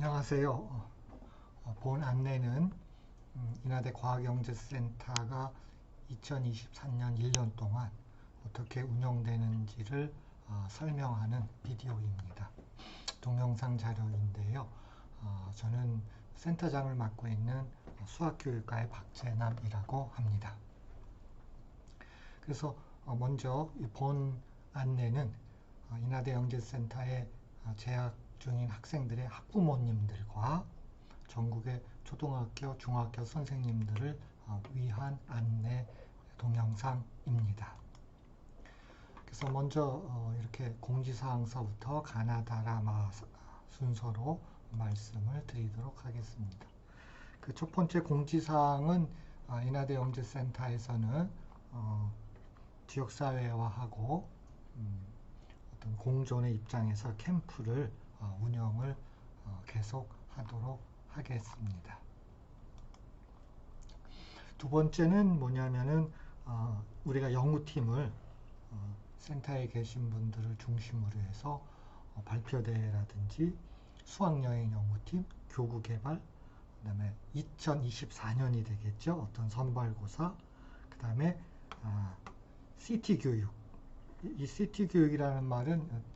안녕하세요. 본 안내는 인하대 과학영재센터가 2023년 1년 동안 어떻게 운영되는지를 설명하는 비디오입니다. 동영상 자료인데요. 저는 센터장을 맡고 있는 수학교육과의 박재남이라고 합니다. 그래서 먼저 본 안내는 인하대 영재센터에 재학 중인 학생들의 학부모님들과 전국의 초등학교, 중학교 선생님들을 위한 안내 동영상입니다. 그래서 먼저 이렇게 공지사항서부터 가나다라마 순서로 말씀을 드리도록 하겠습니다. 그 첫 번째 공지사항은 인하대 영재센터에서는 지역사회화하고 어떤 공존의 입장에서 캠프를 운영을 계속 하도록 하겠습니다. 두 번째는 뭐냐면은 우리가 연구팀을 센터에 계신 분들을 중심으로 해서 발표대회라든지 수학여행 연구팀, 교구개발, 그 다음에 2024년이 되겠죠. 어떤 선발고사, 그 다음에 CT교육. 이 CT교육이라는 말은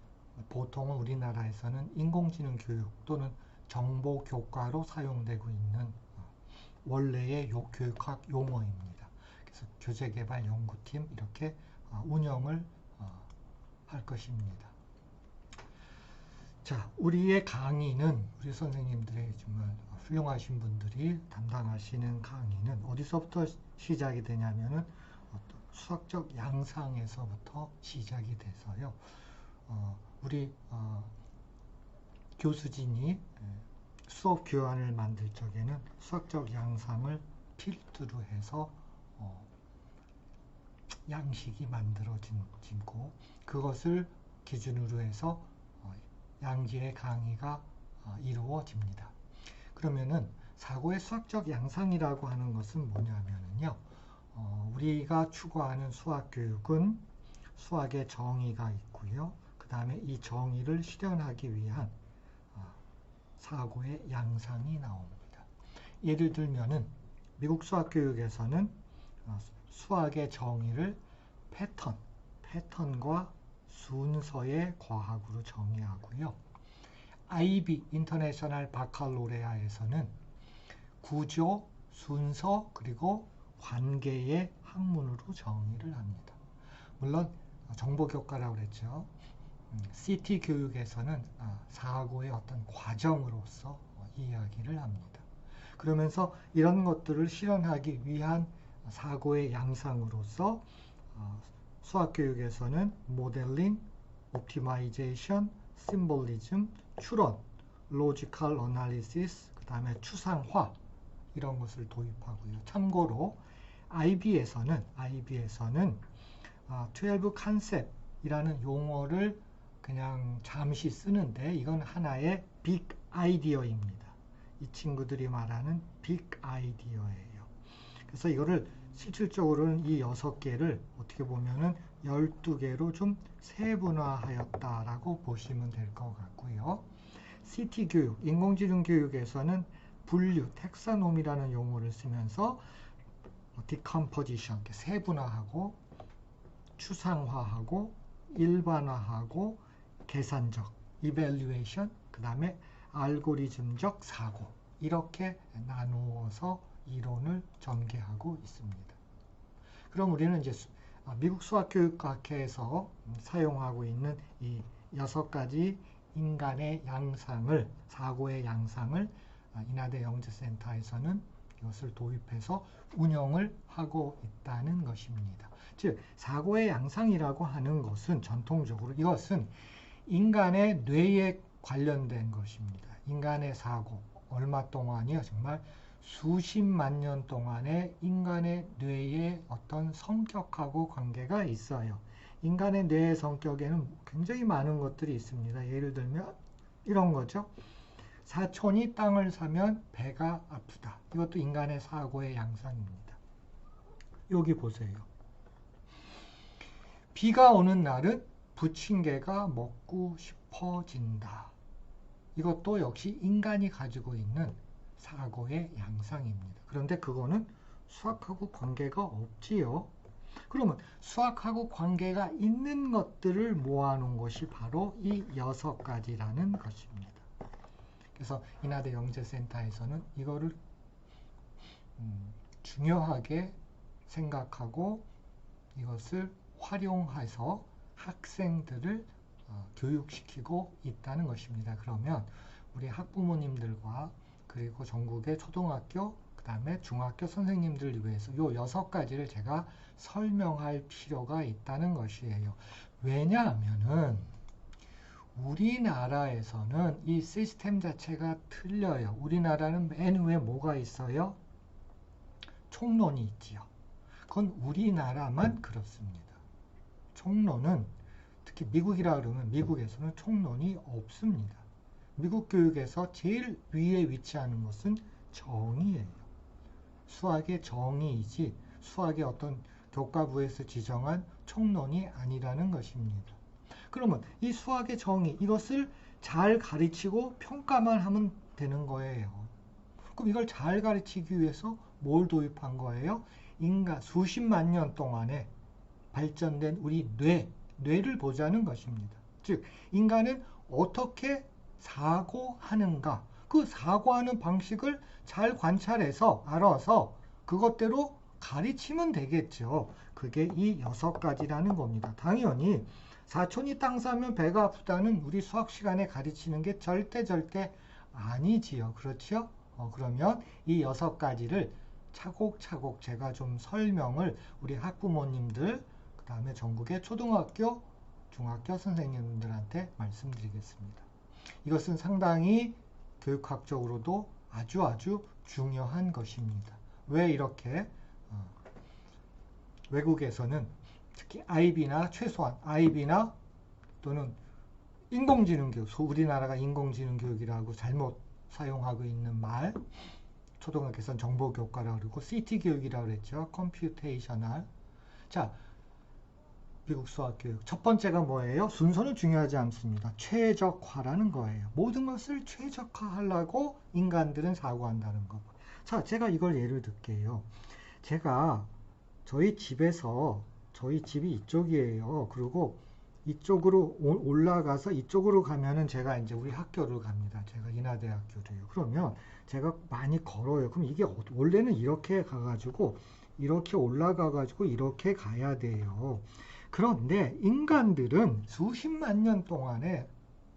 보통은 우리나라에서는 인공지능 교육 또는 정보교과로 사용되고 있는 원래의 교육학 용어입니다. 그래서 교재개발 연구팀 이렇게 운영을 할 것입니다. 자, 우리의 강의는 우리 선생님들의 정말 훌륭하신 분들이 담당하시는 강의는 어디서부터 시작이 되냐면은 어떤 수학적 양상에서부터 시작이 돼서요. 우리 교수진이 수업 교환을 만들 적에는 수학적 양상을 필두로 해서 양식이 만들어지고 그것을 기준으로 해서 양질의 강의가 이루어집니다. 그러면은 사고의 수학적 양상이라고 하는 것은 뭐냐면요. 우리가 추구하는 수학 교육은 수학의 정의가 있고요. 그 다음에 이 정의를 실현하기 위한 사고의 양상이 나옵니다. 예를 들면은 미국 수학교육에서는 수학의 정의를 패턴과 순서의 과학으로 정의하고요. IB, 인터내셔널 바칼로레아에서는 구조, 순서, 그리고 관계의 학문으로 정의를 합니다. 물론 정보교과라고 그랬죠. CT 교육에서는 사고의 어떤 과정으로서 이야기를 합니다. 그러면서 이런 것들을 실현하기 위한 사고의 양상으로서 수학교육에서는 모델링, 옵티마이제이션, 심볼리즘, 추론, 로지컬 어널리시스, 그 다음에 추상화 이런 것을 도입하고요. 참고로 IB에서는 12 컨셉이라는 용어를 그냥 잠시 쓰는데 이건 하나의 빅 아이디어입니다. 이 친구들이 말하는 빅 아이디어예요. 그래서 이거를 실질적으로는 이 6개를 어떻게 보면은 12개로 좀 세분화하였다라고 보시면 될 것 같고요. CT 교육, 인공지능 교육에서는 분류, 텍사노미라는 용어를 쓰면서 디컴포지션, 세분화하고 추상화하고 일반화하고 계산적, 이밸류에이션, 그 다음에 알고리즘적 사고 이렇게 나누어서 이론을 전개하고 있습니다. 그럼 우리는 이제 미국 수학교육학회에서 사용하고 있는 이 6가지 인간의 양상을, 사고의 양상을 인하대 영재센터에서는 이것을 도입해서 운영을 하고 있다는 것입니다. 즉, 사고의 양상이라고 하는 것은 전통적으로 이것은 인간의 뇌에 관련된 것입니다. 인간의 사고, 얼마 동안이요? 정말 수십만 년 동안의 인간의 뇌의 어떤 성격하고 관계가 있어요. 인간의 뇌의 성격에는 굉장히 많은 것들이 있습니다. 예를 들면 이런 거죠. 사촌이 땅을 사면 배가 아프다. 이것도 인간의 사고의 양상입니다. 여기 보세요. 비가 오는 날은 부침개가 먹고 싶어진다. 이것도 역시 인간이 가지고 있는 사고의 양상입니다. 그런데 그거는 수학하고 관계가 없지요. 그러면 수학하고 관계가 있는 것들을 모아놓은 것이 바로 이 6가지라는 것입니다. 그래서 인하대 영재센터에서는 이거를 중요하게 생각하고 이것을 활용해서 학생들을 교육시키고 있다는 것입니다. 그러면 우리 학부모님들과 그리고 전국의 초등학교 그 다음에 중학교 선생님들을 위해서 이 6가지를 제가 설명할 필요가 있다는 것이에요. 왜냐하면은 우리나라에서는 이 시스템 자체가 틀려요. 우리나라는 맨 위에 뭐가 있어요? 총론이 있지요. 그건 우리나라만 그렇습니다. 총론은 특히 미국이라 그러면 미국에서는 총론이 없습니다. 미국 교육에서 제일 위에 위치하는 것은 정의예요. 수학의 정의이지 수학의 어떤 교과부에서 지정한 총론이 아니라는 것입니다. 그러면 이 수학의 정의, 이것을 잘 가르치고 평가만 하면 되는 거예요. 그럼 이걸 잘 가르치기 위해서 뭘 도입한 거예요? 인간 수십만 년 동안에 발전된 우리 뇌를 보자는 것입니다. 즉, 인간은 어떻게 사고하는가, 그 사고하는 방식을 잘 관찰해서 알아서 그것대로 가르치면 되겠죠. 그게 이 6가지라는 겁니다. 당연히 사촌이 땅 사면 배가 아프다는 우리 수학 시간에 가르치는 게 절대 아니지요. 그렇죠? 그러면 이 6가지를 차곡차곡 제가 좀 설명을 우리 학부모님들, 그 다음에 전국의 초등학교, 중학교 선생님들한테 말씀드리겠습니다. 이것은 상당히 교육학적으로도 아주 중요한 것입니다. 왜 이렇게 외국에서는 특히 IB나 최소한 IB나 또는 인공지능 교육, 우리나라가 인공지능 교육이라고 잘못 사용하고 있는 말, 초등학교에서는 정보교과라고 그러고 CT 교육이라고 그랬죠. 컴퓨테이셔널. 자, 미국 수학교육. 첫 번째가 뭐예요? 순서는 중요하지 않습니다. 최적화라는 거예요. 모든 것을 최적화하려고 인간들은 사고한다는 거. 자, 제가 이걸 예를 들게요. 제가 저희 집에서, 저희 집이 이쪽이에요. 그리고 이쪽으로 올라가서 이쪽으로 가면은 제가 이제 우리 학교를 갑니다. 제가 인하대학교로요. 그러면 제가 많이 걸어요. 그럼 이게 원래는 이렇게 가가지고 이렇게 올라가가지고 이렇게 가야 돼요. 그런데 인간들은 수십만 년 동안에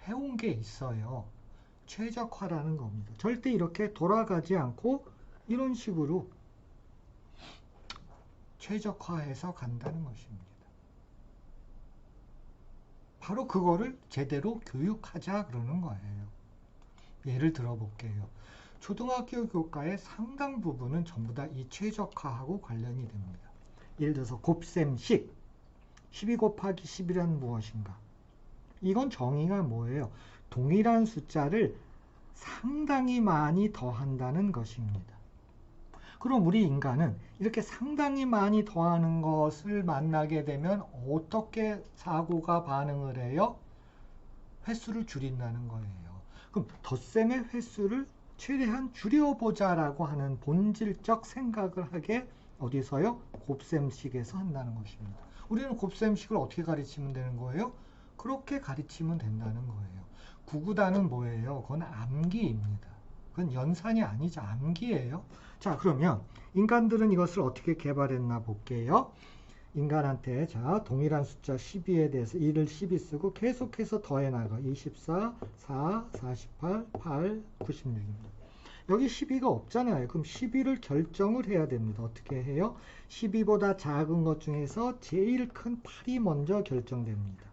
해온 게 있어요. 최적화라는 겁니다. 절대 이렇게 돌아가지 않고 이런 식으로 최적화해서 간다는 것입니다. 바로 그거를 제대로 교육하자 그러는 거예요. 예를 들어 볼게요. 초등학교 교과의 상당 부분은 전부 다 이 최적화하고 관련이 됩니다. 예를 들어서 곱셈식 12 곱하기 10이란 무엇인가? 이건 정의가 뭐예요? 동일한 숫자를 상당히 많이 더한다는 것입니다. 그럼 우리 인간은 이렇게 상당히 많이 더하는 것을 만나게 되면 어떻게 사고가 반응을 해요? 횟수를 줄인다는 거예요. 그럼 덧셈의 횟수를 최대한 줄여보자라고 하는 본질적 생각을 하게 어디서요? 곱셈식에서 한다는 것입니다. 우리는 곱셈식을 어떻게 가르치면 되는 거예요? 그렇게 가르치면 된다는 거예요. 구구단은 뭐예요? 그건 암기입니다. 그건 연산이 아니죠. 암기예요. 자, 그러면 인간들은 이것을 어떻게 개발했나 볼게요. 인간한테 자 동일한 숫자 12에 대해서 1을 12 쓰고 계속해서 더해 나가. 24, 4, 48, 8, 96입니다. 여기 12가 없잖아요. 그럼 12를 결정을 해야 됩니다. 어떻게 해요? 12보다 작은 것 중에서 제일 큰 8이 먼저 결정됩니다.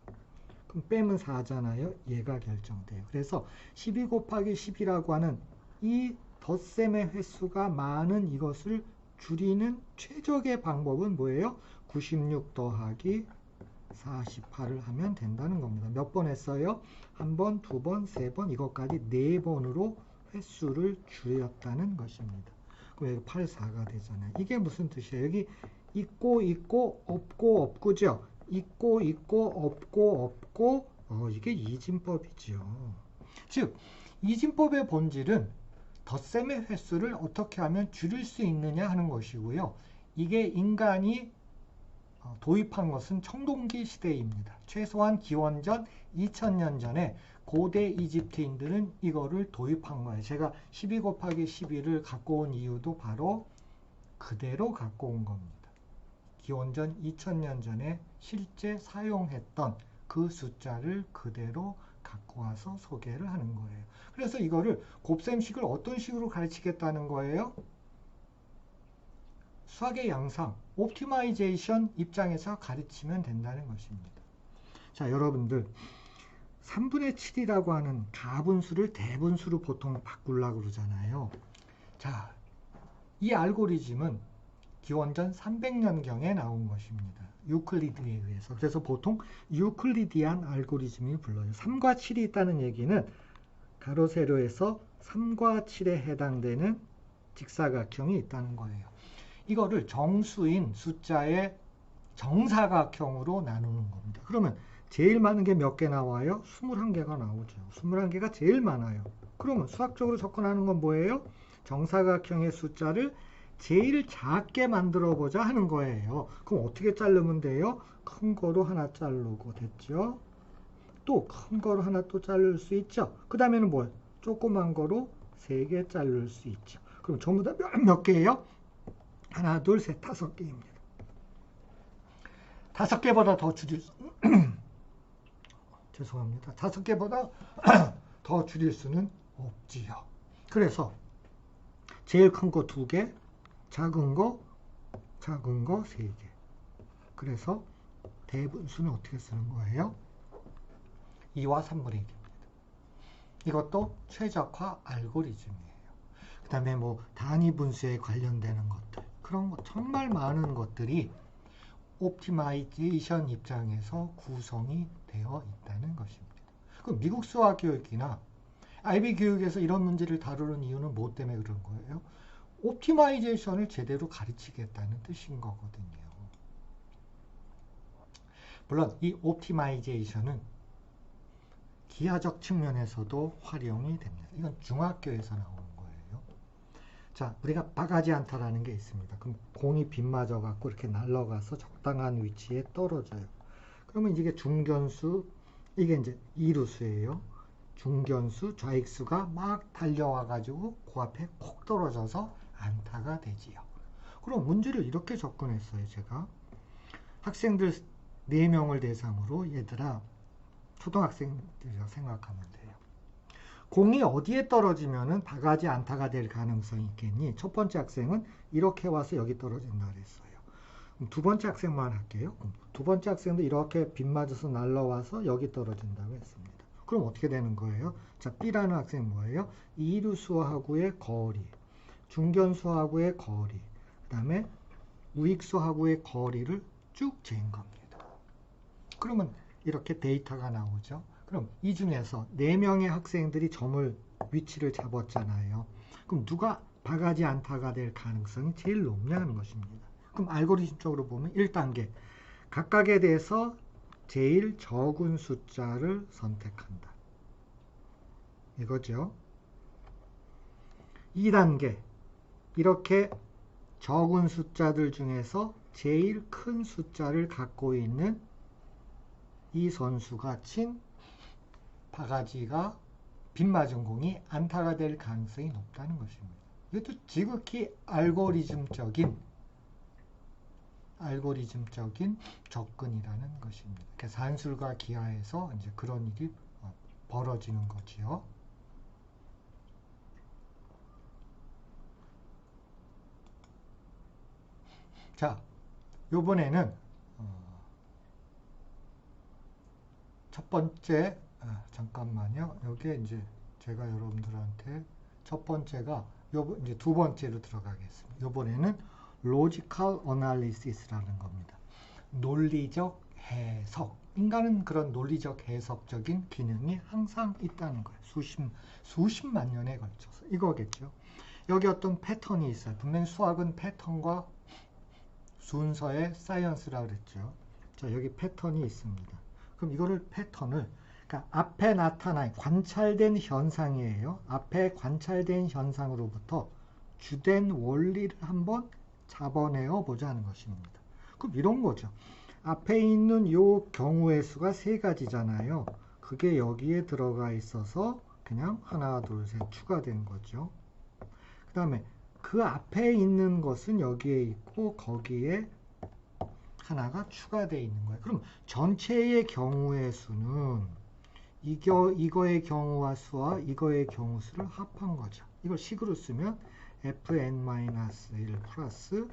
그럼 빼면 4잖아요. 얘가 결정돼요. 그래서 12 곱하기 10이라고 하는 이 덧셈의 횟수가 많은 이것을 줄이는 최적의 방법은 뭐예요? 96 더하기 48을 하면 된다는 겁니다. 몇 번 했어요? 한 번, 두 번, 세 번, 이것까지 4번으로 횟수를 줄였다는 것입니다. 그럼 여기 84가 되잖아요. 이게 무슨 뜻이에요? 여기 있고 없고 없고죠. 있고 없고 이게 이진법이죠. 즉 이진법의 본질은 덧셈의 횟수를 어떻게 하면 줄일 수 있느냐 하는 것이고요. 이게 인간이 도입한 것은 청동기 시대입니다. 최소한 기원전 2000년 전에 고대 이집트인들은 이거를 도입한 거예요. 제가 12 곱하기 12를 갖고 온 이유도 바로 그대로 갖고 온 겁니다. 기원전 2000년 전에 실제 사용했던 그 숫자를 그대로 갖고 와서 소개를 하는 거예요. 그래서 이거를 곱셈식을 어떤 식으로 가르치겠다는 거예요? 수학의 양상, 옵티마이제이션 입장에서 가르치면 된다는 것입니다. 자, 여러분들 3분의 7이라고 하는 가분수를 대분수로 보통 바꾸려고 그러잖아요. 자, 이 알고리즘은 기원전 300년경에 나온 것입니다. 유클리드에 의해서. 그래서 보통 유클리디안 알고리즘이 불러요. 3과 7이 있다는 얘기는 가로 세로에서 3과 7에 해당되는 직사각형이 있다는 거예요. 이거를 정수인 숫자의 정사각형으로 나누는 겁니다. 그러면 제일 많은 게 몇 개 나와요? 21개가 나오죠. 21개가 제일 많아요. 그러면 수학적으로 접근하는 건 뭐예요? 정사각형의 숫자를 제일 작게 만들어 보자 하는 거예요. 그럼 어떻게 자르면 돼요? 큰 거로 하나 자르고 됐죠? 또 큰 거로 하나 또 자를 수 있죠? 그 다음에는 뭐예요? 조그만 거로 3개 자를 수 있죠. 그럼 전부 다 몇 개예요? 하나, 둘, 셋, 5개입니다. 5개보다 더 줄일 수 죄송합니다. 5개보다 더 줄일 수는 없지요. 그래서 제일 큰 거 2개, 작은 거 3개. 그래서 대분수는 어떻게 쓰는 거예요? 2와 3분의 1입니다. 이것도 최적화 알고리즘이에요. 그 다음에 뭐 단위 분수에 관련되는 것들, 그런 거 정말 많은 것들이 옵티마이제이션 입장에서 구성이 되어 있다는 것입니다. 그럼 미국 수학 교육이나 IB 교육에서 이런 문제를 다루는 이유는 뭐 때문에 그런 거예요? 옵티마이제이션을 제대로 가르치겠다는 뜻인 거거든요. 물론 이 옵티마이제이션은 기하적 측면에서도 활용이 됩니다. 이건 중학교에서 나오는 거예요. 자, 우리가 바가지 안타라는 게 있습니다. 그럼 공이 빗 맞아 갖고 이렇게 날아가서 적당한 위치에 떨어져요. 그러면 이게 중견수, 이게 이제 이루수예요. 중견수, 좌익수가 막 달려와 가지고 그 앞에 콕 떨어져서 안타가 되지요. 그럼 문제를 이렇게 접근했어요. 제가 학생들 4명을 대상으로, 얘들아, 초등학생들이라고 생각하면 돼요. 공이 어디에 떨어지면은 바가지 안타가 될 가능성이 있겠니? 첫 번째 학생은 이렇게 와서 여기 떨어진다 그랬어요. 그럼 두 번째 학생만 할게요. 두 번째 학생도 이렇게 빗 맞아서 날라와서 여기 떨어진다고 했습니다. 그럼 어떻게 되는 거예요? 자, B라는 학생은 뭐예요? 이루수하고의 거리, 중견수하고의 거리, 그 다음에 우익수하고의 거리를 쭉 재인 겁니다. 그러면 이렇게 데이터가 나오죠. 그럼 이 중에서 4명의 학생들이 점을, 위치를 잡았잖아요. 그럼 누가 바가지 안타가 될 가능성이 제일 높냐는 것입니다. 그럼 알고리즘적으로 보면 1단계, 각각에 대해서 제일 적은 숫자를 선택한다. 이거죠. 2단계, 이렇게 적은 숫자들 중에서 제일 큰 숫자를 갖고 있는 이 선수가 친 바가지가 빗맞은 공이 안타가 될 가능성이 높다는 것입니다. 이것도 지극히 알고리즘적인 접근이라는 것입니다. 그래서 산술과 기하에서 이제 그런 일이 벌어지는 거지요. 자, 요번에는 첫 번째, 잠깐만요. 여기에 이제 제가 여러분들한테 첫 번째가 이제 두 번째로 들어가겠습니다. 요번에는 로지컬 어널리시스라는 겁니다. 논리적 해석. 인간은 그런 논리적 해석적인 기능이 항상 있다는 거예요. 수십만 년에 걸쳐서. 이거겠죠. 여기 어떤 패턴이 있어요. 분명히 수학은 패턴과 순서의 사이언스라고 그랬죠. 자, 여기 패턴이 있습니다. 그럼 이거를 패턴을, 그러니까 그러니까 앞에 나타난 관찰된 현상이에요. 앞에 관찰된 현상으로부터 주된 원리를 한번 잡아내어 보자는 것입니다. 그럼 이런 거죠. 앞에 있는 요 경우의 수가 세 가지잖아요. 그게 여기에 들어가 있어서 그냥 하나, 둘, 셋 추가된 거죠. 그 다음에 그 앞에 있는 것은 여기에 있고 거기에 하나가 추가되어 있는 거예요. 그럼 전체의 경우의 수는 이거의 경우와 수와 이거의 경우 수를 합한 거죠. 이걸 식으로 쓰면 fn-1 플러스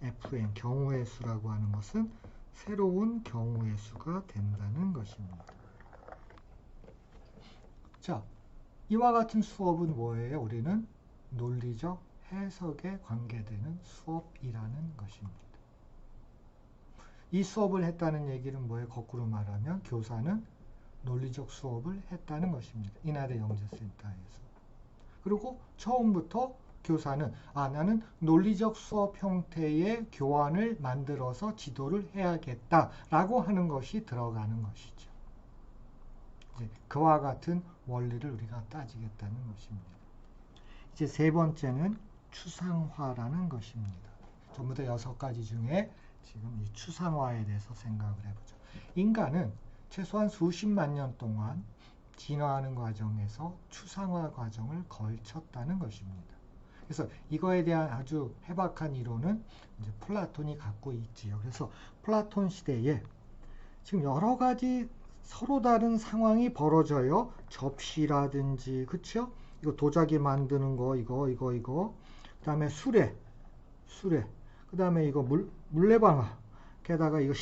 fn 경우의 수라고 하는 것은 새로운 경우의 수가 된다는 것입니다. 자, 이와 같은 수업은 뭐예요? 우리는 논리적 해석에 관계되는 수업이라는 것입니다. 이 수업을 했다는 얘기는 뭐예요? 거꾸로 말하면 교사는 논리적 수업을 했다는 것입니다. 인하대 영재센터에서. 그리고 처음부터 교사는 나는 논리적 수업 형태의 교환을 만들어서 지도를 해야겠다라고 하는 것이 들어가는 것이죠. 이제 그와 같은 원리를 우리가 따지겠다는 것입니다. 이제 세 번째는 추상화라는 것입니다. 전부 다 6가지 중에 지금 이 추상화에 대해서 생각을 해보죠. 인간은 최소한 수십만 년 동안 진화하는 과정에서 추상화 과정을 거쳤다는 것입니다. 그래서 이거에 대한 아주 해박한 이론은 이제 플라톤이 갖고 있지요. 그래서 플라톤 시대에 지금 여러 가지 서로 다른 상황이 벌어져요. 접시라든지, 그쵸? 이거 도자기 만드는 거, 이거. 그 다음에 수레. 그 다음에 이거 물레방아. 게다가 이거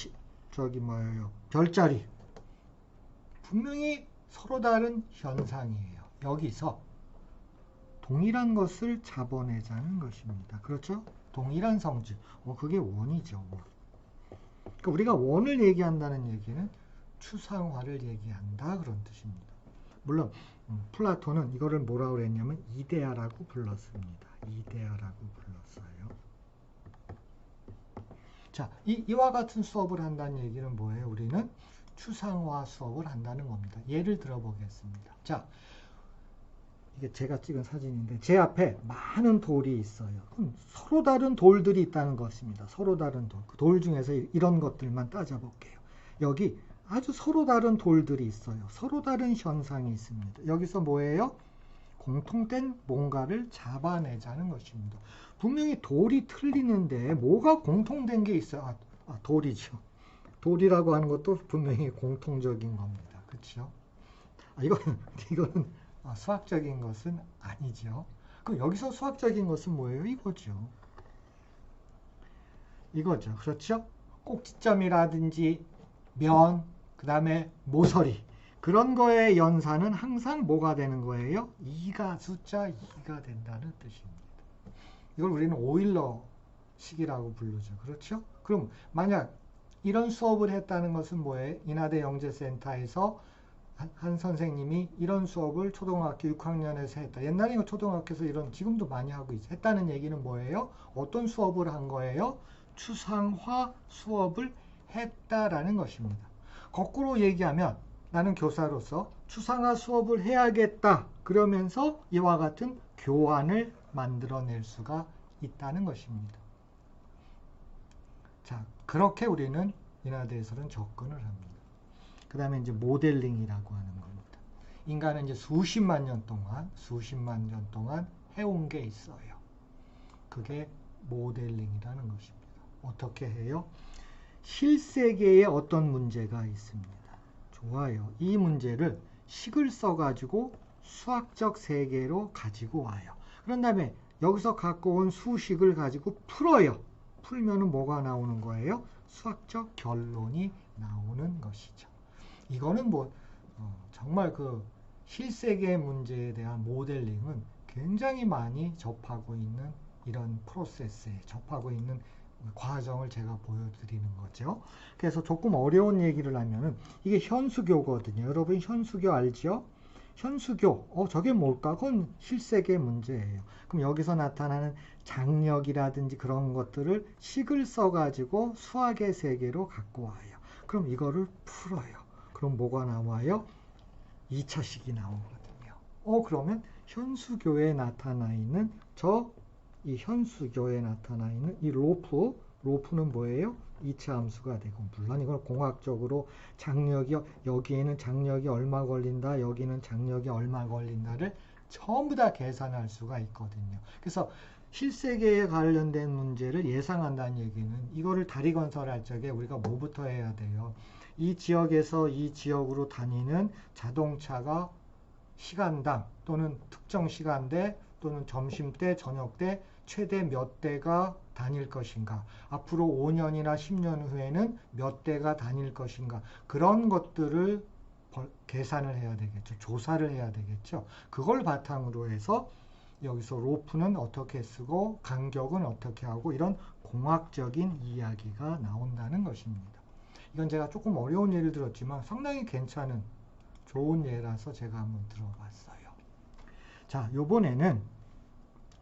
별자리. 분명히 서로 다른 현상이에요. 여기서 동일한 것을 잡아내자는 것입니다. 그렇죠? 동일한 성질. 그게 원이죠. 그러니까 우리가 원을 얘기한다는 얘기는 추상화를 얘기한다 그런 뜻입니다. 물론 플라톤은 이거를 뭐라고 그랬냐면 이데아라고 불렀습니다. 이데아라고 불렀어요. 자, 이와 같은 수업을 한다는 얘기는 뭐예요? 우리는 추상화 수업을 한다는 겁니다. 예를 들어보겠습니다. 자, 이게 제가 찍은 사진인데 제 앞에 많은 돌이 있어요. 그럼 서로 다른 돌들이 있다는 것입니다. 서로 다른 돌. 그 돌 중에서 이런 것들만 따져볼게요. 여기 아주 서로 다른 돌들이 있어요. 서로 다른 현상이 있습니다. 여기서 뭐예요? 공통된 뭔가를 잡아내자는 것입니다. 분명히 돌이 틀리는데 뭐가 공통된 게 있어요? 돌이죠. 돌이라고 하는 것도 분명히 공통적인 겁니다. 그렇죠? 이거는 수학적인 것은 아니죠. 그럼 여기서 수학적인 것은 뭐예요? 이거죠. 그렇죠? 꼭지점이라든지 면, 그 다음에 모서리 그런 거의 연산은 항상 뭐가 되는 거예요? 2가 숫자 2가 된다는 뜻입니다. 이걸 우리는 오일러 식이라고 부르죠. 그렇죠? 그럼 만약 이런 수업을 했다는 것은 뭐예요? 인하대 영재센터에서 한 선생님이 이런 수업을 초등학교 6학년에서 했다. 옛날에 이거 초등학교에서 지금도 많이 하고 했다는 얘기는 뭐예요? 어떤 수업을 한 거예요? 추상화 수업을 했다라는 것입니다. 거꾸로 얘기하면 나는 교사로서 추상화 수업을 해야겠다. 그러면서 이와 같은 교환을 만들어낼 수가 있다는 것입니다. 자, 그렇게 우리는 인하대에서는 접근을 합니다. 그 다음에 이제 모델링이라고 하는 겁니다. 인간은 이제 수십만 년 동안 해온 게 있어요. 그게 모델링이라는 것입니다. 어떻게 해요? 실세계에 어떤 문제가 있습니다. 좋아요. 이 문제를 식을 써가지고 수학적 세계로 가지고 와요. 그런 다음에 여기서 갖고 온 수식을 가지고 풀어요. 풀면은 뭐가 나오는 거예요? 수학적 결론이 나오는 것이죠. 이거는 정말 그 실세계 문제에 대한 모델링은 굉장히 많이 접하고 있는 이런 프로세스에 접하고 있는 과정을 제가 보여드리는 거죠. 그래서 조금 어려운 얘기를 하면은 이게 현수교거든요. 여러분 현수교 알죠? 현수교, 저게 뭘까? 그건 실세계 문제예요. 그럼 여기서 나타나는 장력이라든지 그런 것들을 식을 써가지고 수학의 세계로 갖고 와요. 그럼 이거를 풀어요. 그럼 뭐가 나와요? 2차식이 나오거든요. 그러면 현수교에 나타나 있는 이 현수교에 나타나 있는 이 로프는 뭐예요? 2차 함수가 되고, 물론 이걸 공학적으로 여기에는 장력이 얼마 걸린다, 여기는 장력이 얼마 걸린다를 전부 다 계산할 수가 있거든요. 그래서 실세계에 관련된 문제를 예상한다는 얘기는 이거를 다리 건설할 적에 우리가 뭐부터 해야 돼요? 이 지역에서 이 지역으로 다니는 자동차가 시간당 또는 특정 시간대 또는 점심때, 저녁때 최대 몇 대가 다닐 것인가, 앞으로 5년이나 10년 후에는 몇 대가 다닐 것인가, 그런 것들을 계산을 해야 되겠죠. 조사를 해야 되겠죠. 그걸 바탕으로 해서 여기서 로프는 어떻게 쓰고 간격은 어떻게 하고 이런 공학적인 이야기가 나온다는 것입니다. 이건 제가 조금 어려운 예를 들었지만 상당히 괜찮은 좋은 예라서 제가 한번 들어봤어요. 자, 요번에는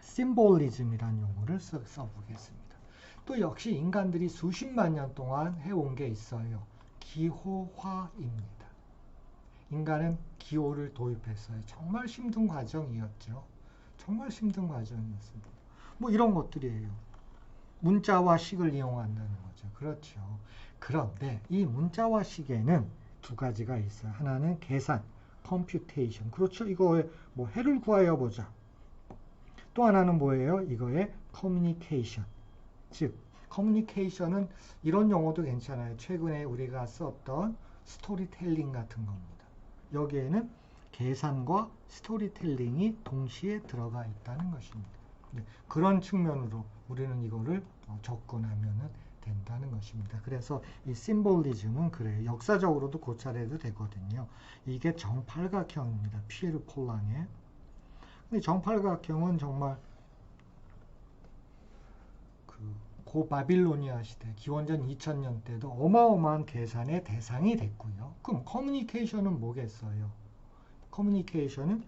심볼리즘이라는 용어를 써보겠습니다. 또 역시 인간들이 수십만 년 동안 해온 게 있어요. 기호화입니다. 인간은 기호를 도입했어요. 정말 힘든 과정이었죠. 정말 힘든 과정이었습니다. 뭐 이런 것들이에요. 문자와 식을 이용한다는 거죠. 그렇죠. 그런데 이 문자와 식에는 두 가지가 있어요. 하나는 계산, computation. 그렇죠. 이거에 뭐 해를 구하여 보자. 또 하나는 뭐예요? 이거의 communication. 즉, communication은 이런 용어도 괜찮아요. 최근에 우리가 썼던 스토리텔링 같은 겁니다. 여기에는 계산과 스토리텔링이 동시에 들어가 있다는 것입니다. 그런 측면으로 우리는 이거를 접근하면 된다는 것입니다. 그래서 이 심볼리즘은 그래요. 역사적으로도 고찰해도 되거든요. 이게 정팔각형입니다. 피에르 폴랑의. 근데 정팔각형은 정말 고바빌로니아 시대, 기원전 2000년 때도 어마어마한 계산의 대상이 됐고요. 그럼 커뮤니케이션은 뭐겠어요? 커뮤니케이션은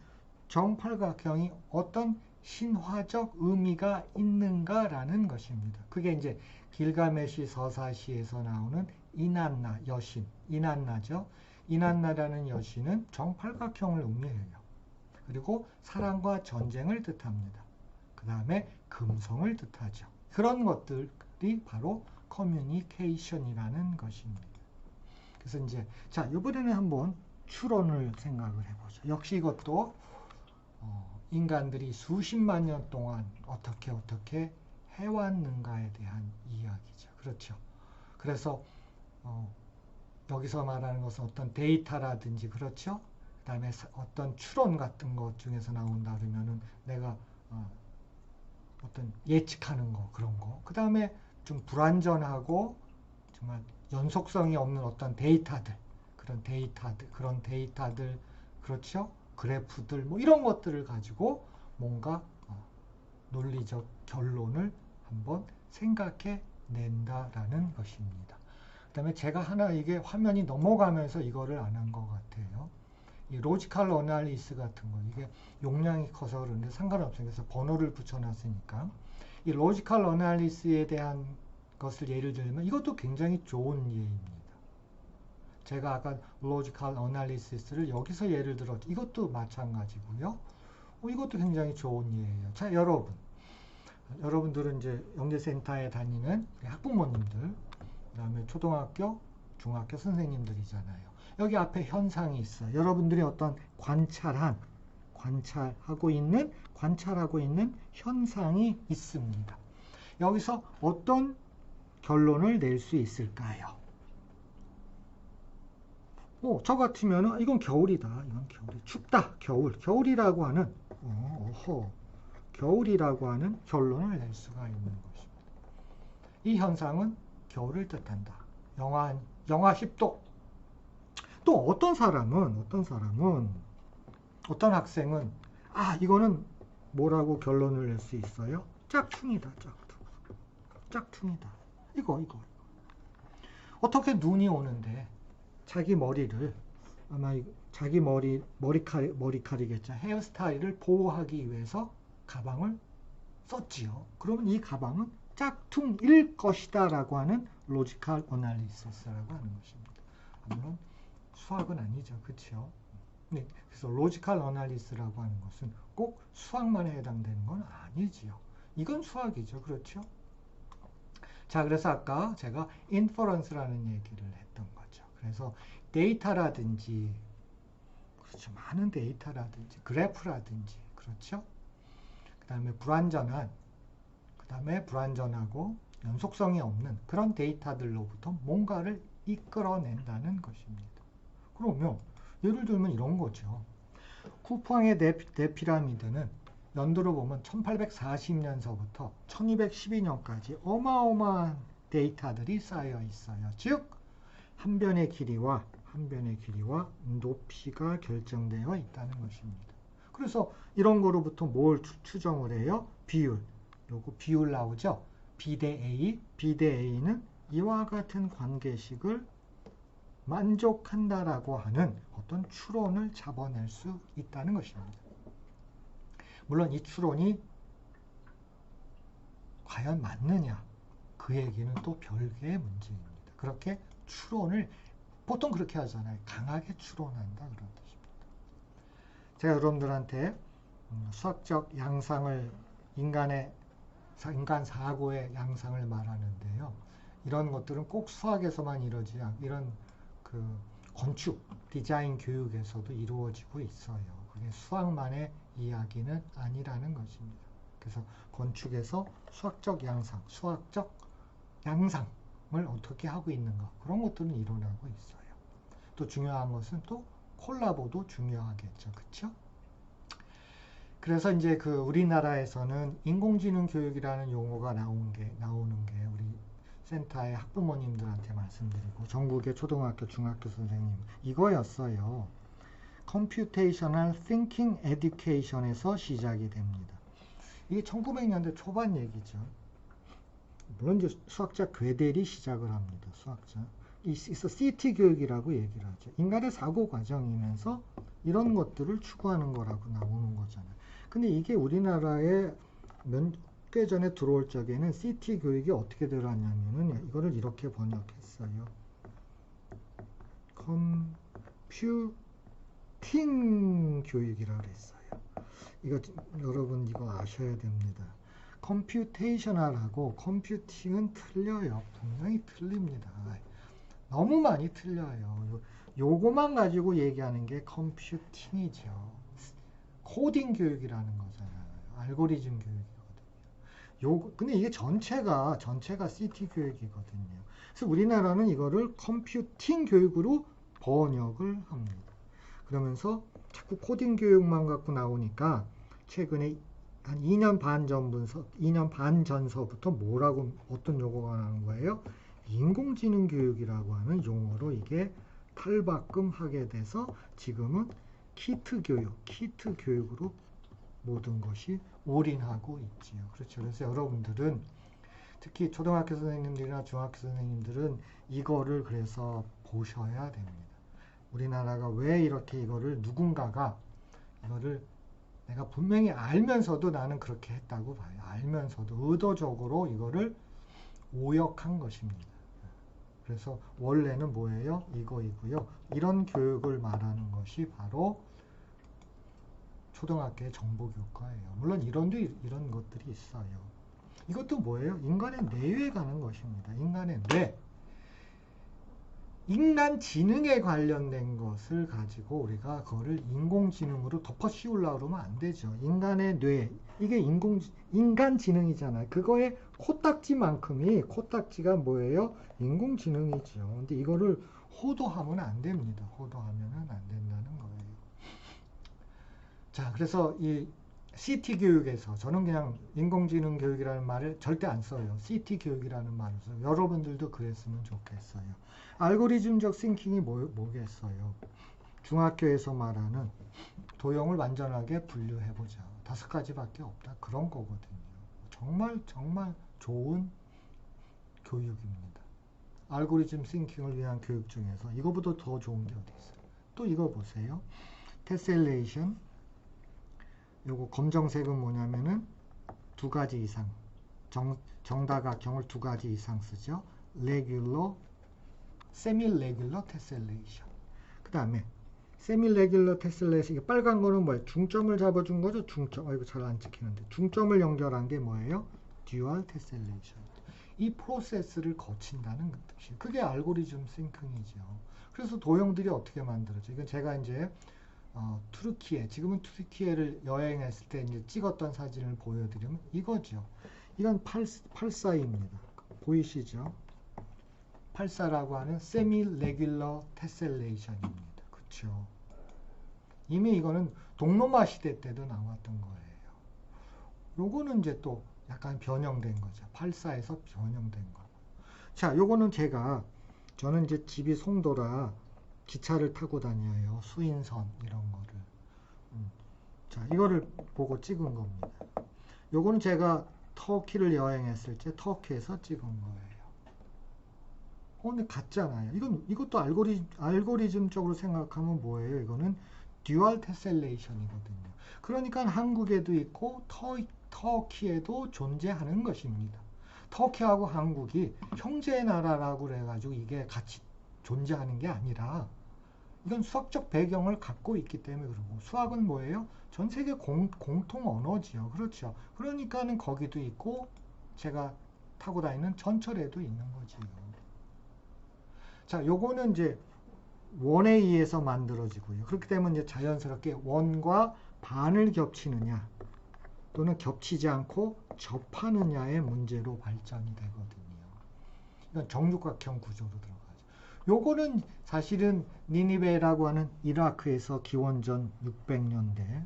정팔각형이 어떤 신화적 의미가 있는가라는 것입니다. 그게 이제 길가메시 서사시에서 나오는 이난나 여신, 이난나죠. 이난나라는 여신은 정팔각형을 의미해요. 그리고 사랑과 전쟁을 뜻합니다. 그 다음에 금성을 뜻하죠. 그런 것들이 바로 커뮤니케이션이라는 것입니다. 그래서 이제 자, 이번에는 한번 추론을 생각을 해보죠. 역시 이것도 인간들이 수십만 년 동안 어떻게 해왔는가에 대한 이야기죠. 그렇죠. 그래서 여기서 말하는 것은 어떤 데이터라든지, 그렇죠. 그 다음에 어떤 추론 같은 것 중에서 나온다 그러면은 내가 어떤 예측하는 거, 그런 거. 그 다음에 좀 불완전하고 정말 연속성이 없는 어떤 데이터들, 그런 데이터들, 그렇죠? 그래프들, 뭐 이런 것들을 가지고 뭔가 논리적 결론을 한번 생각해 낸다라는 것입니다. 그 다음에 제가 하나 이게 화면이 넘어가면서 이거를 안 한 것 같아요. 이 로지컬 어널리시스 같은 거, 이게 용량이 커서 그런데 상관없어요. 그래서 번호를 붙여놨으니까. 이 로지컬 어널리시스에 대한 것을 예를 들면 이것도 굉장히 좋은 예입니다. 제가 아까 로지컬 어널리시스를 여기서 예를 들었죠. 이것도 마찬가지고요. 이것도 굉장히 좋은 예예요. 자, 여러분들은 이제 영재센터에 다니는 학부모님들, 그 다음에 초등학교, 중학교 선생님들이잖아요. 여기 앞에 현상이 있어요. 여러분들이 어떤 관찰하고 있는 현상이 있습니다. 여기서 어떤 결론을 낼 수 있을까요? 저 같으면 이건 겨울이다. 이건 겨울이 춥다. 겨울이라고 하는 결론을 낼 수가 있는 것입니다. 이 현상은 겨울을 뜻한다. 영하 10도. 또 어떤 학생은 이거는 뭐라고 결론을 낼 수 있어요? 짝퉁이다. 짝퉁이다. 이거. 어떻게 눈이 오는데 자기 머리를 자기 머리칼이겠죠. 헤어스타일을 보호하기 위해서 가방을 썼지요. 그러면 이 가방은 짝퉁일 것이다 라고 하는 로지컬 어널리시스라고 하는 것입니다. 물론 수학은 아니죠. 그렇죠? 네, 그래서 로지컬 어널리스라고 하는 것은 꼭 수학만 해당되는 건 아니지요. 이건 수학이죠. 그렇죠? 자, 그래서 아까 제가 인퍼런스라는 얘기를 했던 거죠. 그래서 데이터라든지, 그렇죠. 많은 데이터라든지, 그래프라든지, 그렇죠? 그 다음에 불완전하고 연속성이 없는 그런 데이터들로부터 뭔가를 이끌어낸다는 것입니다. 그러면 예를 들면 이런 거죠. 쿠팡의 대피라미드는 연도로 보면 1840년서부터 1212년까지 어마어마한 데이터들이 쌓여 있어요. 즉, 한 변의 길이와 높이가 결정되어 있다는 것입니다. 그래서 이런 거로부터 뭘 추정을 해요? 비율. 요거 비율 나오죠? B 대 A. B 대 A는 이와 같은 관계식을 만족한다라고 하는 어떤 추론을 잡아낼 수 있다는 것입니다. 물론 이 추론이 과연 맞느냐? 그 얘기는 또 별개의 문제입니다. 그렇게 추론을 보통 그렇게 하잖아요. 강하게 추론한다 그런 뜻입니다. 제가 여러분들한테 수학적 양상을 인간 사고의 양상을 말하는데요. 이런 것들은 꼭 수학에서만 이루어지지 않고 이런 그 건축, 디자인 교육에서도 이루어지고 있어요. 그게 수학만의 이야기는 아니라는 것입니다. 그래서 건축에서 수학적 양상을 어떻게 하고 있는가 그런 것들은 일어나고 있어요. 또 중요한 것은 또 콜라보도 중요하겠죠. 그렇죠? 그래서 이제 그 우리나라에서는 인공지능 교육이라는 용어가 나오는 게 우리 센터의 학부모님들한테 말씀드리고 전국의 초등학교, 중학교 선생님 이거였어요. Computational Thinking Education에서 시작이 됩니다. 이게 1900년대 초반 얘기죠. 물론 이제 수학자 괴델이 시작을 합니다. 수학자. 있어 CT 교육이라고 얘기를 하죠. 인간의 사고 과정이면서 이런 것들을 추구하는 거라고 나오는 거잖아요. 근데 이게 우리나라에 몇 개 전에 들어올 적에는 CT 교육이 어떻게 들어왔냐면은 이거를 이렇게 번역했어요. 컴퓨팅 교육이라고 했어요. 이거 여러분 이거 아셔야 됩니다. 컴퓨테이셔널하고 컴퓨팅은 틀려요. 분명히 틀립니다. 너무 많이 틀려요. 요거만 가지고 얘기하는 게 컴퓨팅이죠. 코딩 교육이라는 거잖아요. 알고리즘 교육이거든요. 근데 이게 전체가 CT 교육이거든요. 그래서 우리나라는 이거를 컴퓨팅 교육으로 번역을 합니다. 그러면서 자꾸 코딩 교육만 갖고 나오니까 최근에 한 2년 반 전서부터 어떤 용어가 나오는 거예요? 인공지능 교육이라고 하는 용어로 이게 탈바꿈하게 돼서 지금은 키트 교육으로 모든 것이 올인하고 있지요. 그렇죠. 그래서 여러분들은 특히 초등학교 선생님들이나 중학교 선생님들은 이거를 그래서 보셔야 됩니다. 우리나라가 왜 이렇게 누군가가 이거를 내가 분명히 알면서도 나는 그렇게 했다고 봐요. 알면서도 의도적으로 이거를 오역한 것입니다. 그래서 원래는 뭐예요? 이거이고요. 이런 교육을 말하는 것이 바로 초등학교의 정보교과예요. 물론 이런 것들이 있어요. 이것도 뭐예요? 인간의 뇌에 가는 것입니다. 인간의 뇌. 인간 지능에 관련된 것을 가지고 우리가 그거를 인공지능으로 덮어 씌우려고 그러면 안 되죠. 인간의 뇌, 이게 인간 지능이잖아요. 그거의 코딱지가 뭐예요? 인공지능이죠. 근데 이거를 호도하면 안 됩니다. 호도하면은 안 된다는 거예요. 자, 그래서 이 CT 교육에서 저는 그냥 인공지능 교육이라는 말을 절대 안 써요. CT 교육이라는 말을 써요. 여러분들도 그랬으면 좋겠어요. 알고리즘적 싱킹이 뭐겠어요? 중학교에서 말하는 도형을 완전하게 분류해보자. 5가지밖에 없다. 그런 거거든요. 정말 좋은 교육입니다. 알고리즘 싱킹을 위한 교육 중에서 이거보다 더 좋은 게 어디 있어요? 또 이거 보세요. 테셀레이션. 요거 검정색은 뭐냐면은 2가지 이상. 정다각형을 2가지 이상 쓰죠. 레귤러, 세미 레귤러 테셀레이션. 그 다음에 세미 레귤러 테셀레이션. 이게 빨간 거는 뭐예요? 중점을 잡아준 거죠. 중점. 이거 잘 안 찍히는데. 중점을 연결한 게 뭐예요? 듀얼 테셀레이션. 이 프로세스를 거친다는 뜻이에요. 그게 알고리즘 싱킹이죠. 그래서 도형들이 어떻게 만들어져? 이건 제가 이제 투르키에, 지금은 투르키에를 여행했을 때 이제 찍었던 사진을 보여드리면 이거죠. 이건 8사입니다. 보이시죠? 8사라고 하는 세미 레귤러 테셀레이션입니다. 그렇죠? 이미 이거는 동로마 시대 때도 나왔던 거예요. 요거는 이제 또 약간 변형된 거죠. 8사에서 변형된 거. 자, 요거는 저는 이제 집이 송도라 기차를 타고 다녀요. 수인선 이런 거를. 자, 이거를 보고 찍은 겁니다. 요거는 제가 터키를 여행했을 때 터키에서 찍은 거예요. 근데 같잖아요. 이것도 알고리즘적으로 생각하면 뭐예요? 이거는 듀얼 테셀레이션이거든요. 그러니까 한국에도 있고 터키에도 존재하는 것입니다. 터키하고 한국이 형제 나라라고 그래가지고 이게 같이 존재하는 게 아니라 이건 수학적 배경을 갖고 있기 때문에 그러고, 수학은 뭐예요? 전 세계 공통 언어지요. 그렇죠. 그러니까는 거기도 있고 제가 타고 다니는 전철에도 있는 거지요. 자, 요거는 이제 원에 의해서 만들어지고요. 그렇기 때문에 이제 자연스럽게 원과 반을 겹치느냐 또는 겹치지 않고 접하느냐의 문제로 발전이 되거든요. 이건 정육각형 구조로 들어가죠. 요거는 사실은 니니베라고 하는 이라크에서 기원전 600년대.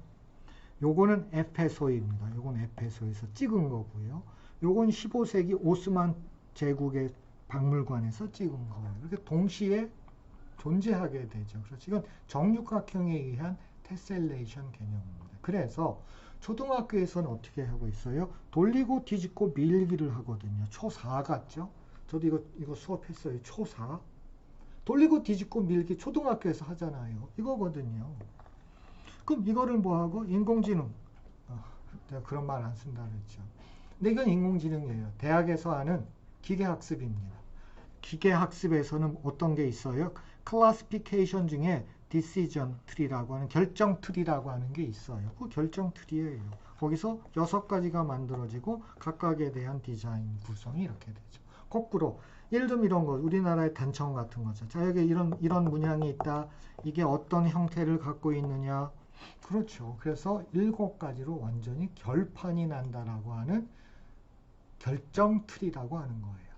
요거는 에페소입니다. 요건 에페소에서 찍은 거고요. 요건 15세기 오스만 제국의 박물관에서 찍은 거예요. 이렇게 동시에 존재하게 되죠. 그래서 이건 정육각형에 의한 테셀레이션 개념입니다. 그래서 초등학교에서는 어떻게 하고 있어요? 돌리고 뒤집고 밀기를 하거든요. 초4 같죠? 저도 이거 수업했어요. 초4. 돌리고 뒤집고 밀기 초등학교에서 하잖아요. 이거거든요. 그럼 이거를 뭐하고? 인공지능. 내가 그런 말 안 쓴다 그랬죠. 근데 이건 인공지능이에요. 대학에서 하는 기계학습입니다. 기계학습에서는 어떤 게 있어요? 클래시피케이션 중에 decision tree라고 하는 결정 트리라고 하는 게 있어요. 그 결정 트리예요. 거기서 6가지가 만들어지고 각각에 대한 디자인 구성이 이렇게 되죠. 거꾸로 예를 들면 이런 거, 우리나라의 단청 같은 거죠. 자, 여기 이런 문양이 있다. 이게 어떤 형태를 갖고 있느냐. 그렇죠. 그래서 7가지로 완전히 결판이 난다라고 하는 결정 트리라고 하는 거예요.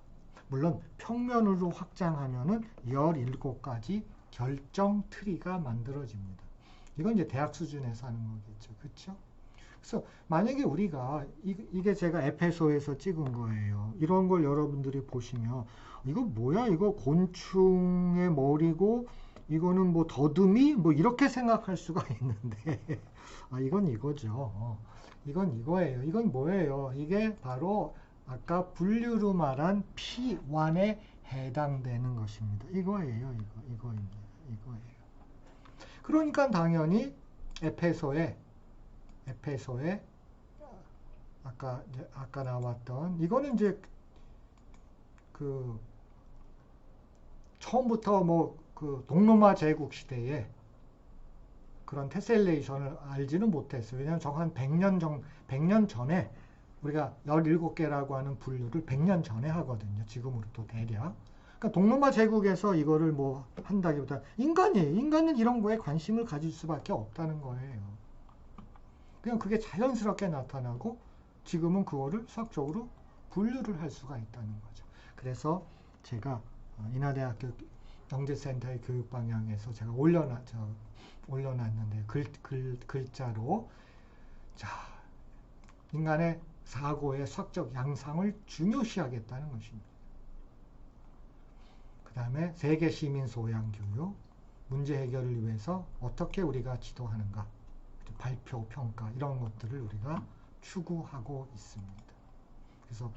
물론 평면으로 확장하면은 17가지 결정 트리가 만들어집니다. 이건 이제 대학 수준에서 하는 거겠죠. 그렇죠? 그래서 만약에 우리가 이게 제가 에페소에서 찍은 거예요. 이런 걸 여러분들이 보시면 이거 뭐야? 이거 곤충의 머리고 이거는 뭐 더듬이? 뭐 이렇게 생각할 수가 있는데 이건 이거죠. 이건 이거예요. 이건 뭐예요? 이게 바로 아까 분류로 말한 P1에 해당되는 것입니다. 이거예요. 이거입니다. 이거예요. 그러니까 당연히 에페소에 아까 나왔던 이거는 이제 그 처음부터 그 동로마 제국 시대에 그런 테셀레이션을 알지는 못했어요. 왜냐하면 한 100년 전에 우리가 17개라고 하는 분류를 100년 전에 하거든요. 지금으로부터 대략. 그러니까 동로마 제국에서 이거를 뭐 한다기보다 인간이에요. 인간은 이런 거에 관심을 가질 수밖에 없다는 거예요. 그냥 그게 자연스럽게 나타나고 지금은 그거를 수학적으로 분류를 할 수가 있다는 거죠. 그래서 제가 인하대학교 영재센터의 교육 방향에서 제가 올려놨는데 글자로 자, 인간의 사고의 수학적 양상을 중요시하겠다는 것입니다. 그 다음에 세계 시민 소양 교육, 문제 해결을 위해서 어떻게 우리가 지도하는가, 발표, 평가 이런 것들을 우리가 추구하고 있습니다. 그래서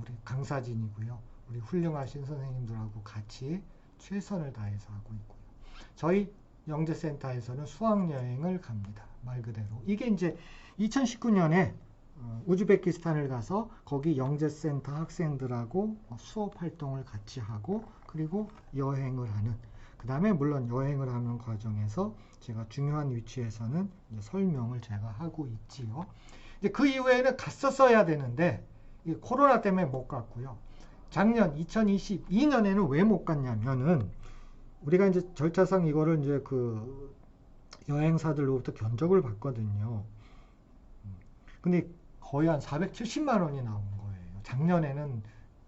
우리 강사진이고요. 우리 훌륭하신 선생님들하고 같이 최선을 다해서 하고 있고요. 저희 영재센터에서는 수학여행을 갑니다. 말 그대로. 이게 이제 2019년에 우즈베키스탄을 가서 거기 영재센터 학생들하고 수업 활동을 같이 하고 그리고 여행을 하는 그 다음에 물론 여행을 하는 과정에서 제가 중요한 위치에서는 이제 설명을 제가 하고 있지요. 이제 그 이후에는 갔었어야 되는데 코로나 때문에 못 갔고요. 작년 2022년에는 왜 못 갔냐면은 우리가 이제 절차상 이거를 이제 그 여행사들로부터 견적을 받거든요. 근데 거의 한 470만 원이 나온 거예요. 작년에는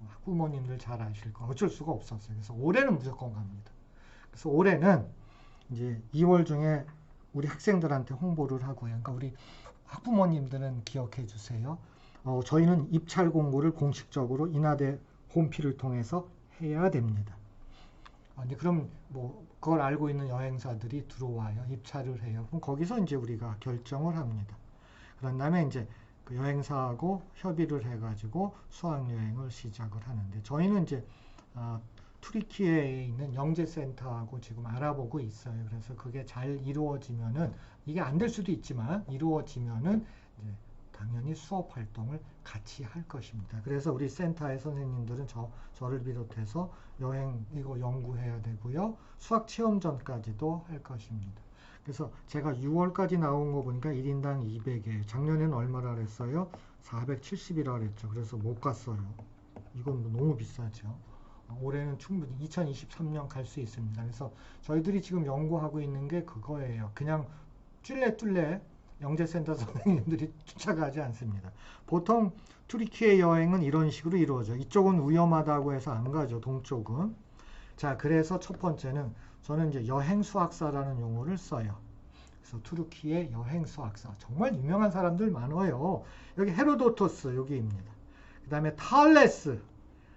학부모님들 잘 아실 거 어쩔 수가 없었어요. 그래서 올해는 무조건 갑니다. 그래서 올해는 이제 2월 중에 우리 학생들한테 홍보를 하고요. 그러니까 우리 학부모님들은 기억해 주세요. 저희는 입찰 공고를 공식적으로 인하대 홈피를 통해서 해야 됩니다. 그럼 뭐 그걸 알고 있는 여행사들이 들어와요. 입찰을 해요. 그럼 거기서 이제 우리가 결정을 합니다. 그런 다음에 이제 그 여행사하고 협의를 해가지고 수학여행을 시작을 하는데 저희는 이제 투르키예에 있는 영재센터하고 지금 알아보고 있어요. 그래서 그게 잘 이루어지면은 이게 안 될 수도 있지만 이루어지면은 이제 당연히 수업 활동을 같이 할 것입니다. 그래서 우리 센터의 선생님들은 저를 비롯해서 여행 이거 연구해야 되고요. 수학 체험전까지도 할 것입니다. 그래서 제가 6월까지 나온 거 보니까 1인당 200에 작년에는 얼마라 그랬어요? 470이라 그랬죠. 그래서 못 갔어요. 이건 너무 비싸죠. 올해는 충분히 2023년 갈 수 있습니다. 그래서 저희들이 지금 연구하고 있는 게 그거예요. 그냥 찔레찔레 영재센터 선생님들이 쫓아가지 않습니다. 보통 투르키예 여행은 이런 식으로 이루어져. 이쪽은 위험하다고 해서 안 가죠. 동쪽은. 자, 그래서 첫 번째는 저는 이제 여행 수학사라는 용어를 써요. 그래서 투르키예 여행 수학사. 정말 유명한 사람들 많아요. 여기 헤로도토스 여기입니다. 그 다음에 탈레스,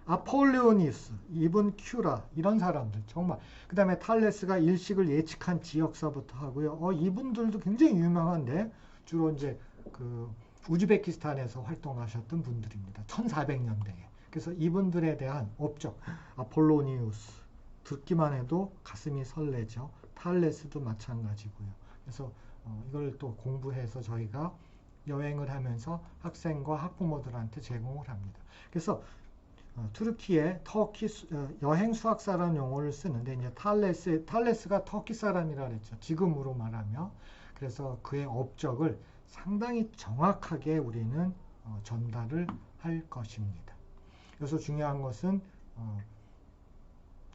아폴레오니스, 이븐 큐라 이런 사람들 정말. 그 다음에 탈레스가 일식을 예측한 지역사부터 하고요. 이분들도 굉장히 유명한데 주로 이제 그 우즈베키스탄에서 활동하셨던 분들입니다. 1400년대에. 그래서 이분들에 대한 업적, 아폴로니우스 듣기만 해도 가슴이 설레죠. 탈레스도 마찬가지고요. 그래서 이걸 또 공부해서 저희가 여행을 하면서 학생과 학부모들한테 제공을 합니다. 그래서 투르키의 터키 여행 수학사라는 용어를 쓰는데 이제 탈레스가 터키 사람이라 그랬죠. 지금으로 말하면. 그래서 그의 업적을 상당히 정확하게 우리는 전달을 할 것입니다. 그래서 중요한 것은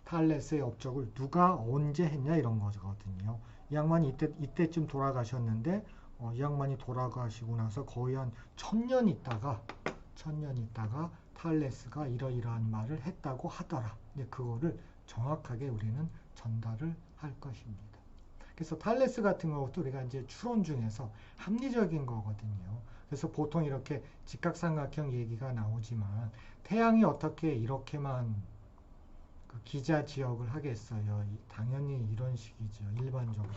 탈레스의 업적을 누가 언제 했냐 이런 거거든요. 이 양반이 이때쯤 돌아가셨는데 이 양반이 돌아가시고 나서 거의 한 1000년 있다가 탈레스가 이러이러한 말을 했다고 하더라. 그거를 정확하게 우리는 전달을 할 것입니다. 그래서 탈레스 같은 것도 우리가 이제 추론 중에서 합리적인 거거든요. 그래서 보통 이렇게 직각삼각형 얘기가 나오지만 태양이 어떻게 이렇게만 그 기자 지역을 하겠어요. 당연히 이런 식이죠. 일반적으로.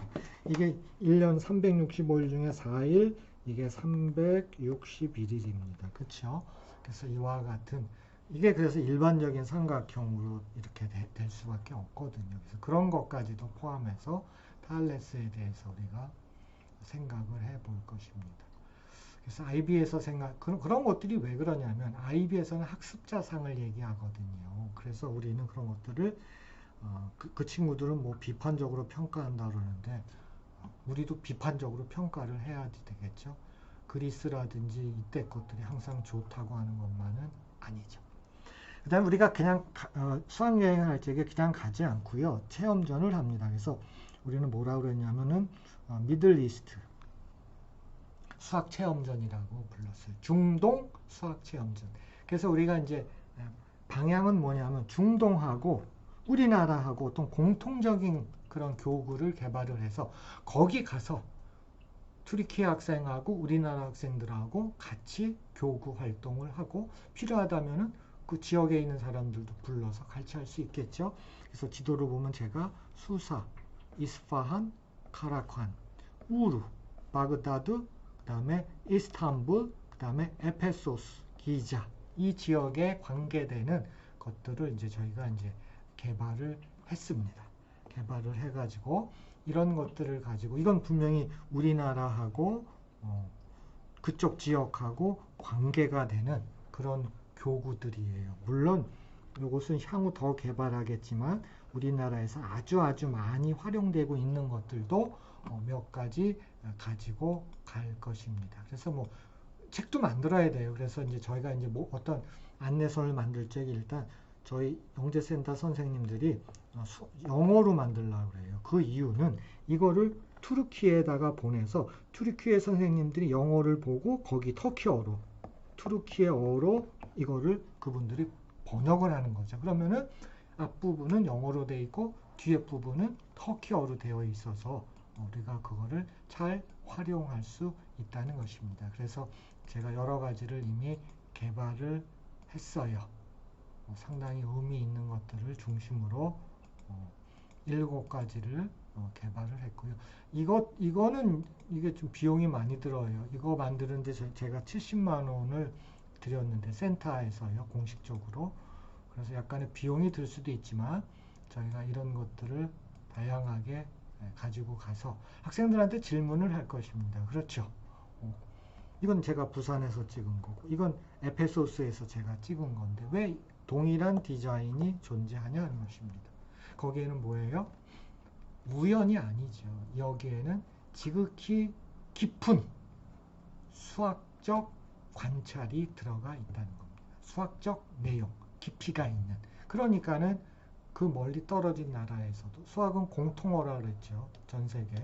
이게 1년 365일 중에 4일, 이게 361일입니다. 그렇죠? 그래서 이와 같은 이게 그래서 일반적인 삼각형으로 이렇게 될 수밖에 없거든요. 그래서 그런 것까지도 포함해서 탈레스에 대해서 우리가 생각을 해볼 것입니다. 그래서 IB에서 그런 것들이 왜 그러냐면 IB에서는 학습자상을 얘기하거든요. 그래서 우리는 그런 것들을 그 친구들은 뭐 비판적으로 평가한다 그러는데 우리도 비판적으로 평가를 해야 되겠죠. 그리스라든지 이때 것들이 항상 좋다고 하는 것만은 아니죠. 그 다음에 우리가 그냥 수학여행을 할 적에 그냥 가지 않고요. 체험전을 합니다. 그래서 우리는 뭐라고 그랬냐면은 미들 이스트 수학체험전이라고 불렀어요. 중동 수학체험전. 그래서 우리가 이제 방향은 뭐냐면 중동하고 우리나라하고 어떤 공통적인 그런 교구를 개발을 해서 거기 가서 투르키 학생하고 우리나라 학생들하고 같이 교구 활동을 하고 필요하다면은 그 지역에 있는 사람들도 불러서 같이 할 수 있겠죠. 그래서 지도를 보면 제가 수사, 이스파한, 카라칸, 우루, 바그다드, 그 다음에 이스탄불, 그 다음에 에페소스, 기자 이 지역에 관계되는 것들을 이제 저희가 이제 개발을 했습니다. 개발을 해가지고 이런 것들을 가지고 이건 분명히 우리나라하고 그쪽 지역하고 관계가 되는 그런 교구들이에요. 물론 이것은 향후 더 개발하겠지만 우리나라에서 아주 많이 활용되고 있는 것들도 몇 가지 가지고 갈 것입니다. 그래서 뭐 책도 만들어야 돼요. 그래서 이제 저희가 이제 뭐 어떤 안내서를 만들 적에 일단 저희 영재센터 선생님들이 영어로 만들려고 그래요. 그 이유는 이거를 투르키에다가 보내서 투르키에 선생님들이 영어를 보고 거기 터키어로 투르키어로 이거를 그분들이 번역을 하는 거죠. 그러면은 앞부분은 영어로 되어 있고 뒤에 부분은 터키어로 되어 있어서 우리가 그거를 잘 활용할 수 있다는 것입니다. 그래서 제가 여러 가지를 이미 개발을 했어요. 상당히 의미 있는 것들을 중심으로 7가지를 개발을 했고요. 이거는 이게 좀 비용이 많이 들어요. 이거 만드는데 제가 70만 원을 드렸는데 센터에서요, 공식적으로. 그래서 약간의 비용이 들 수도 있지만 저희가 이런 것들을 다양하게 가지고 가서 학생들한테 질문을 할 것입니다. 그렇죠? 이건 제가 부산에서 찍은 거고 이건 에페소스에서 제가 찍은 건데 왜 동일한 디자인이 존재하냐는 것입니다. 거기에는 뭐예요? 우연이 아니죠. 여기에는 지극히 깊은 수학적 관찰이 들어가 있다는 겁니다. 수학적 내용, 깊이가 있는. 그러니까는 그 멀리 떨어진 나라에서도 수학은 공통어라 그랬죠. 전 세계.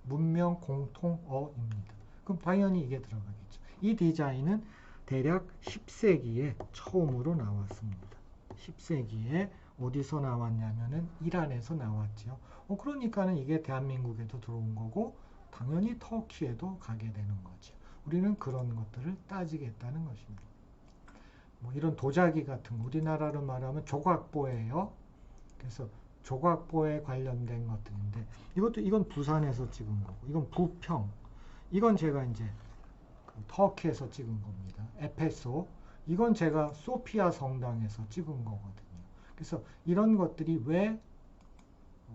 문명 공통어입니다. 그럼 당연히 이게 들어가겠죠. 이 디자인은 대략 10세기에 처음으로 나왔습니다. 10세기에 어디서 나왔냐면은 이란에서 나왔죠. 그러니까는 이게 대한민국에도 들어온 거고 당연히 터키에도 가게 되는 거죠. 우리는 그런 것들을 따지겠다는 것입니다. 뭐 이런 도자기 같은 거 우리나라로 말하면 조각보예요. 그래서 조각보에 관련된 것들인데 이건 부산에서 찍은 거고 이건 부평 이건 제가 이제 터키에서 찍은 겁니다. 에페소 이건 제가 소피아 성당에서 찍은 거거든요. 그래서 이런 것들이 왜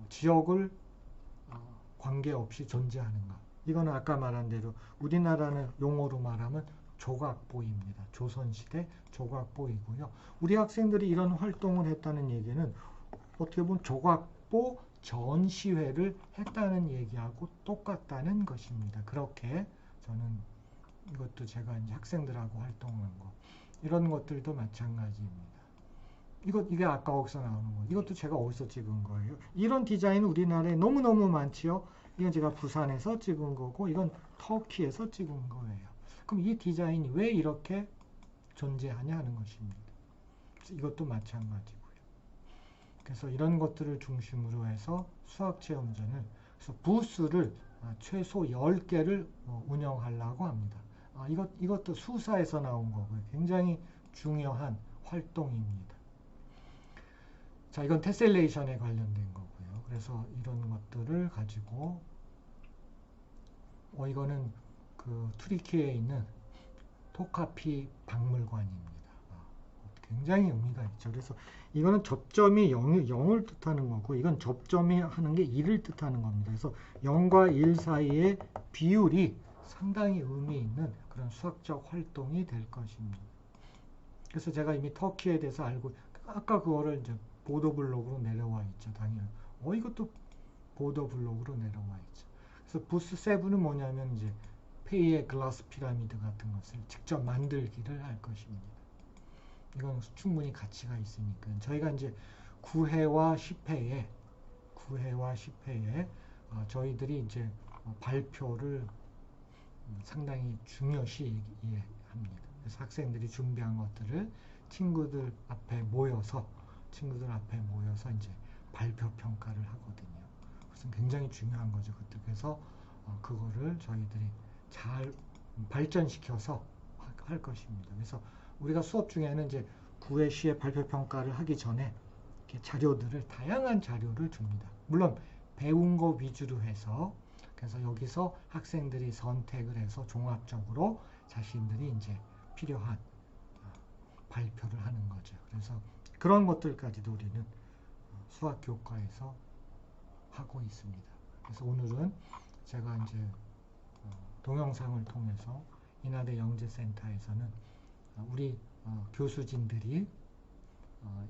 지역을 관계없이 존재하는가. 이거는 아까 말한 대로 우리나라는 용어로 말하면 조각보입니다. 조선시대 조각보이고요. 우리 학생들이 이런 활동을 했다는 얘기는 어떻게 보면 조각보 전시회를 했다는 얘기하고 똑같다는 것입니다. 그렇게 저는 이것도 제가 이제 학생들하고 활동한 거 이런 것들도 마찬가지입니다. 이게 아까 어디서 나오는 거 이것도 제가 어디서 찍은 거예요. 이런 디자인은 우리나라에 너무너무 많지요. 이건 제가 부산에서 찍은 거고 이건 터키에서 찍은 거예요. 그럼 이 디자인이 왜 이렇게 존재하냐 하는 것입니다. 이것도 마찬가지고요. 그래서 이런 것들을 중심으로 해서 수학체험전을 그래서 부스를 최소 10개를 운영하려고 합니다. 이것도 수사에서 나온 거고요. 굉장히 중요한 활동입니다. 자, 이건 테셀레이션에 관련된 거고요. 그래서 이런 것들을 가지고 이거는 그 투르키에 있는 토카피 박물관입니다. 굉장히 의미가 있죠. 그래서 이거는 접점이 0을 뜻하는 거고 이건 접점이 하는 게 1을 뜻하는 겁니다. 그래서 0과 1 사이의 비율이 상당히 의미 있는 그런 수학적 활동이 될 것입니다. 그래서 제가 이미 터키에 대해서 알고 아까 그거를 이제 보도블록으로 내려와 있죠. 당연히. 이것도 보도블록으로 내려와 있죠. 그래서 부스 7은 뭐냐면 이제 페이의 글라스 피라미드 같은 것을 직접 만들기를 할 것입니다. 이건 충분히 가치가 있으니까 저희가 이제 9회와 10회에 저희들이 이제 발표를 상당히 중요시 합니다. 그래서 학생들이 준비한 것들을 친구들 앞에 모여서 이제 발표 평가를 하거든요. 그래서 굉장히 중요한 거죠. 그래서 그거를 저희들이 잘 발전시켜서 할 것입니다. 그래서 우리가 수업 중에는 이제 9회, 10회 발표 평가를 하기 전에 이렇게 자료들을 다양한 자료를 줍니다. 물론 배운 거 위주로 해서 그래서 여기서 학생들이 선택을 해서 종합적으로 자신들이 이제 필요한 발표를 하는 거죠. 그래서 그런 것들까지도 우리는 수학 교과에서 하고 있습니다. 그래서 오늘은 제가 이제 동영상을 통해서 인하대 영재센터에서는 우리 교수진들이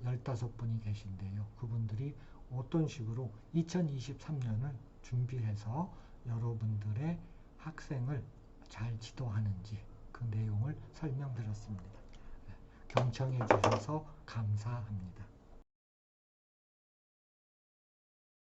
15분이 계신데요. 그분들이 어떤 식으로 2023년을 준비해서 여러분들의 학생을 잘 지도하는지 그 내용을 설명드렸습니다. 경청해 주셔서 감사합니다.